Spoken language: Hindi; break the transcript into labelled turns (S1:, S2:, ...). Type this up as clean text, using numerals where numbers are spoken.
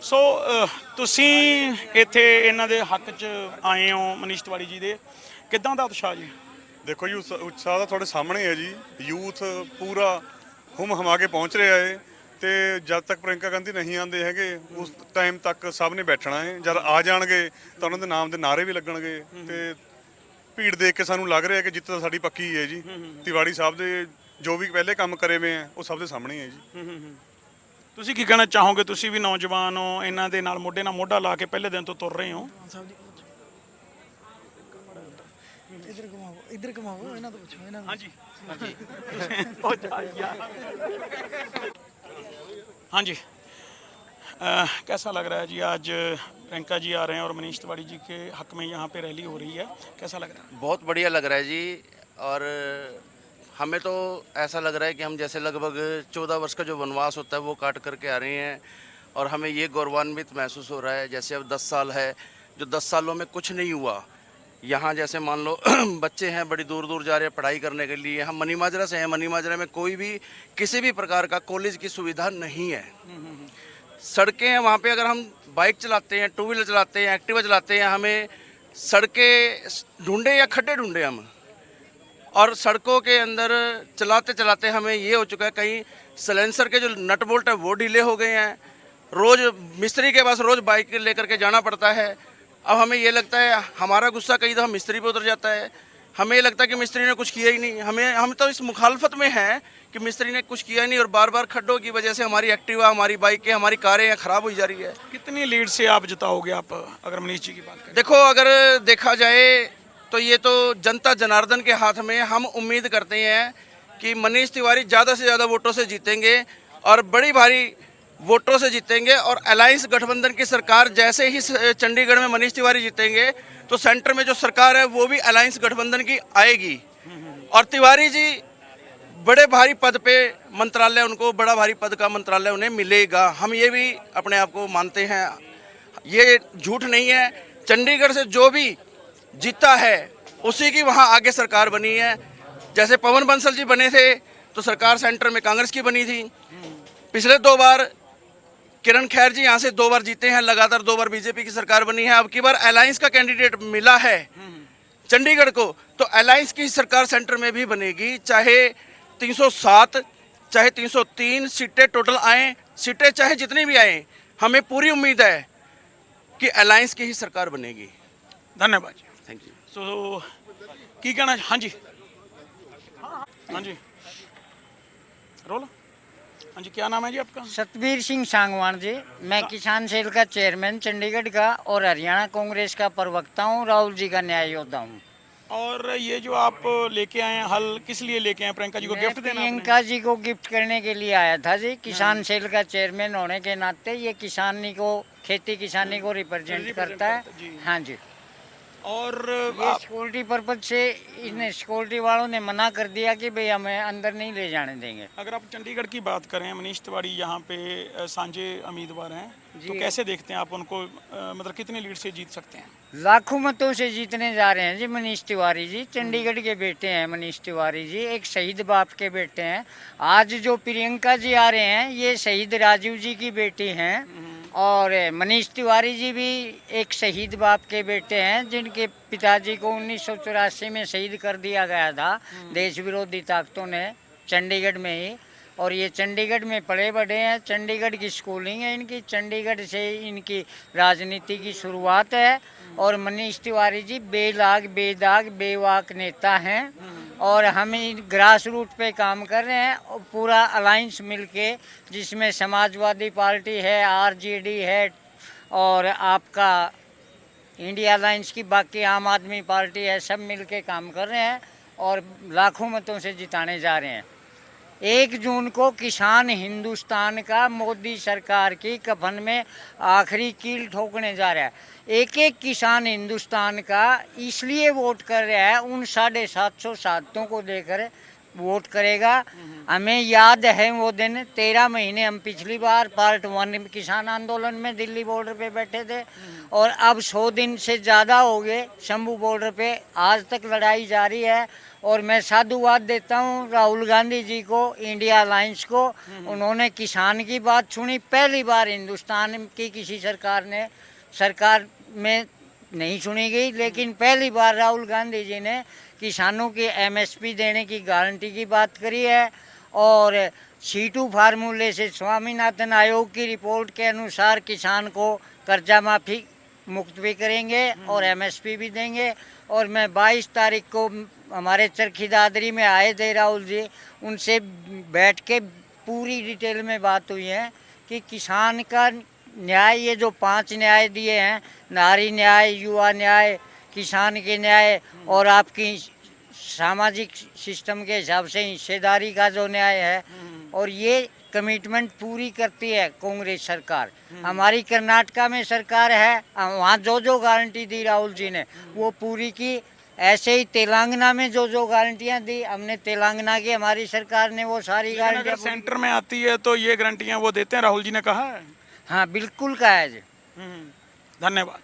S1: ਸੋ ਤੁਸੀਂ ਇੱਥੇ ਇਹਨਾਂ ਦੇ ਹੱਕ 'ਚ ਆਏ ਹੋ ਮਨੀਸ਼ ਤਿਵਾੜੀ ਜੀ ਦੇ, ਕਿੱਦਾਂ ਦਾ ਉਤਸ਼ਾਹ ਜੀ?
S2: ਦੇਖੋ ਜੀ ਉਤਸ਼ਾਹ ਤਾਂ ਤੁਹਾਡੇ ਸਾਹਮਣੇ ਹੈ ਜੀ। ਯੂਥ ਪੂਰਾ ਹੁਮ ਹਮਾ ਕੇ ਪਹੁੰਚ ਰਿਹਾ ਹੈ ਤੇ ਜਦ ਤੱਕ ਪ੍ਰਿयंका ਗਾਂਧੀ ਨਹੀਂ ਆਉਂਦੇ ਹੈਗੇ ਉਸ ਟਾਈਮ ਤੱਕ ਸਭ ਨੇ ਬੈਠਣਾ ਹੈ। ਜਦ ਆ ਜਾਣਗੇ ਤਾਂ ਉਹਨਾਂ ਦੇ ਨਾਮ ਦੇ ਨਾਅਰੇ ਵੀ ਲੱਗਣਗੇ ਤੇ ਭੀੜ ਦੇਖ ਕੇ ਸਾਨੂੰ ਲੱਗ ਰਿਹਾ ਕਿ ਜਿੱਤ ਤਾਂ ਸਾਡੀ ਪੱਕੀ ਹੈ ਜੀ। ਤਿਵਾੜੀ ਸਾਹਿਬ ਦੇ ਜੋ ਵੀ ਪਹਿਲੇ ਕੰਮ ਕਰੇ ਹੋਏ ਆ ਉਹ ਸਭ ਦੇ ਸਾਹਮਣੇ ਹੈ ਜੀ।
S1: ਤੁਸੀਂ ਕੀ ਕਹਿਣਾ ਚਾਹੋਗੇ? ਤੁਸੀਂ ਵੀ ਨੌਜਵਾਨ ਹੋ, ਇਹਨਾਂ ਦੇ ਨਾਲ ਮੋਢੇ ਨਾਲ ਮੋਢਾ ਲਾ ਕੇ ਪਹਿਲੇ ਦਿਨ ਤੋਂ ਤੁਰ ਰਹੇ ਹੋ।
S3: इधर घुमाओ इन्हां तो पुछो इन्हां
S1: हाँ जी हाँ जी ओ जा यार। हाँ जी कैसा लग रहा है जी? आज प्रियंका जी आ रहे हैं और मनीष तिवाड़ी जी के हक में यहाँ पे रैली हो रही है, कैसा लग रहा है?
S4: बहुत बढ़िया लग रहा है जी। और हमें तो ऐसा लग रहा है कि हम जैसे लगभग 14 वर्ष का जो वनवास होता है वो काट करके आ रहे हैं और हमें ये गौरवान्वित महसूस हो रहा है। जैसे अब 10 साल है, जो 10 सालों में कुछ नहीं हुआ। यहाँ जैसे मान लो बच्चे हैं बड़ी दूर दूर जा रहे हैं पढ़ाई करने के लिए। हम मनी माजरा से हैं, मनी माजरा में कोई भी किसी भी प्रकार का कॉलेज की सुविधा नहीं है। सड़कें हैं वहाँ पे, अगर हम बाइक चलाते हैं, टू व्हीलर चलाते हैं, एक्टिवा चलाते हैं, हमें सड़कें ढूंढे या खड्डे ढूंढे हम। और सड़कों के अंदर चलाते चलाते हमें ये हो चुका है कहीं सलेंसर के जो नट बोल्ट है वो ढीले हो गए हैं। रोज़ मिस्त्री के पास रोज़ बाइक लेकर के जाना पड़ता है। अब हमें ये लगता है, हमारा गुस्सा कई दफ़ा मिस्त्री पे उतर जाता है। हमें ये लगता है कि मिस्त्री ने कुछ किया ही नहीं। हम तो इस मुखालफत में हैं कि मिस्त्री ने कुछ किया ही नहीं और बार बार खड्डों की वजह से हमारी एक्टिवा, हमारी बाइकें, हमारी कारें ख़राब हो जा रही है।
S1: कितनी लीड से आप जिताओगे आप अगर मनीष जी की बात करें?
S4: देखो, अगर देखा जाए तो ये तो जनता जनार्दन के हाथ में। हम उम्मीद करते हैं कि मनीष तिवारी ज़्यादा से ज़्यादा वोटों से जीतेंगे और बड़ी भारी वोटों से जीतेंगे। और अलायंस गठबंधन की सरकार जैसे ही चंडीगढ़ में मनीष तिवारी जीतेंगे तो सेंटर में जो सरकार है वो भी अलायंस गठबंधन की आएगी। और तिवारी जी बड़े भारी पद पे मंत्रालय, उनको बड़ा भारी पद का मंत्रालय उन्हें मिलेगा। हम ये भी अपने आप को मानते हैं, ये झूठ नहीं है। चंडीगढ़ से जो भी जीता है उसी की वहाँ आगे सरकार बनी है। जैसे पवन बंसल जी बने थे तो सरकार सेंटर में कांग्रेस की बनी थी। पिछले 2 बार किरण खैर जी यहाँ से 2 बार जीते हैं, लगातार 2 बार बीजेपी की सरकार बनी है। अब की बार अलायंस का कैंडिडेट मिला है चंडीगढ़ को, तो अलायंस की सरकार सेंटर में भी बनेगी। चाहे 307 चाहे 303 सीटें टोटल आए, सीटें चाहे जितनी भी आए, हमें पूरी उम्मीद है कि अलायंस की ही सरकार बनेगी।
S1: धन्यवाद जी,
S4: थैंक यू।
S1: सो की कहना? हाँ जी हाँ जी रोल। हाँ जी, क्या नाम है जी आपका?
S5: सतबीर सिंह सांगवान जी। मैं किसान सेल का चेयरमैन चंडीगढ़ का और हरियाणा कांग्रेस का प्रवक्ता हूँ, राहुल जी का न्याय योद्धा हूँ।
S1: और ये जो आप लेके आए हैं हल, किस लिए लेके आए? प्रियंका जी को गिफ्ट देना?
S5: प्रियंका जी को गिफ्ट करने के लिए आया था जी। किसान सेल का चेयरमैन होने के नाते ये किसानी को, खेती किसानी को रिप्रेजेंट करता है। हाँ जी।
S1: और
S5: ये सिक्योरिटी पर्पज से इन सिक्योरिटी वालों ने मना कर दिया कि भाई हमें अंदर नहीं ले जाने देंगे।
S1: अगर आप चंडीगढ़ की बात करें, मनीष तिवाड़ी यहाँ पे सांझे उम्मीदवार हैं, तो कैसे देखते हैं आप उनको? मतलब कितनी लीड से जीत सकते हैं?
S5: लाखों मतों से जीतने जा रहे हैं जी मनीष तिवारी जी। चंडीगढ़ के बेटे हैं मनीष तिवारी जी, एक शहीद बाप के बेटे हैं। आज जो प्रियंका जी आ रहे हैं ये शहीद राजीव जी की बेटी हैं और मनीष तिवारी जी भी एक शहीद बाप के बेटे हैं जिनके पिताजी को 1984 में शहीद कर दिया गया था देश विरोधी ताकतों ने, चंडीगढ़ में ही। और ये चंडीगढ़ में पले बढ़े हैं, चंडीगढ़ की स्कूलिंग है इनकी, चंडीगढ़ से इनकी राजनीति की शुरुआत है। और मनीष तिवारी जी बेलाग बेदाग बेवाक नेता हैं और हम ग्रास रूट पे काम कर रहे हैं। और पूरा अलायंस मिलके, जिसमें समाजवादी पार्टी है, आरजेडी है और आपका इंडिया अलायंस की बाकी आम आदमी पार्टी है, सब मिलके काम कर रहे हैं और लाखों मतों से जिताने जा रहे हैं। 1 जून को किसान हिंदुस्तान का मोदी सरकार की कफन में आखिरी कील ठोकने जा रहा है। एक एक किसान हिंदुस्तान का इसलिए वोट कर रहा है उन 750 शहादतों को देकर वोट करेगा। हमें याद है वो दिन, 13 महीने हम पिछली बार पार्ट 1 किसान आंदोलन में दिल्ली बॉर्डर पे बैठे थे, और अब 100 दिन से ज़्यादा हो गए शंभू बॉर्डर पे, आज तक लड़ाई जारी है। और मैं साधुवाद देता हूँ राहुल गांधी जी को, इंडिया अलायंस को। उन्होंने किसान की बात सुनी, पहली बार हिंदुस्तान की किसी सरकार में नहीं सुनी गई, लेकिन पहली बार राहुल गांधी जी ने किसानों की MSP देने की गारंटी की बात करी है। और C2 फार्मूले से स्वामीनाथन आयोग की रिपोर्ट के अनुसार किसान को कर्जा माफी मुक्त भी करेंगे और MSP भी देंगे। और मैं 22 तारीख को हमारे चरखी दादरी में आए थे राहुल जी, उनसे बैठ के पूरी डिटेल में बात हुई है कि किसान का न्याय, ये जो 5 न्याय दिए हैं, नारी न्याय, युवा न्याय, किसान के न्याय और आपकी सामाजिक सिस्टम के हिसाब से हिस्सेदारी का जो न्याय है, और ये कमिटमेंट पूरी करती है कांग्रेस सरकार। हमारी कर्नाटका में सरकार है, वहाँ जो गारंटी दी राहुल जी ने वो पूरी की। ऐसे ही तेलंगाना में जो गारंटियाँ दी हमने, तेलंगाना की हमारी सरकार ने वो सारी गारंटियाँ
S1: सेंटर में आती है तो ये गारंटियां वो देते हैं, राहुल जी ने कहा है।
S5: हाँ बिल्कुल कहा है जी।
S1: धन्यवाद।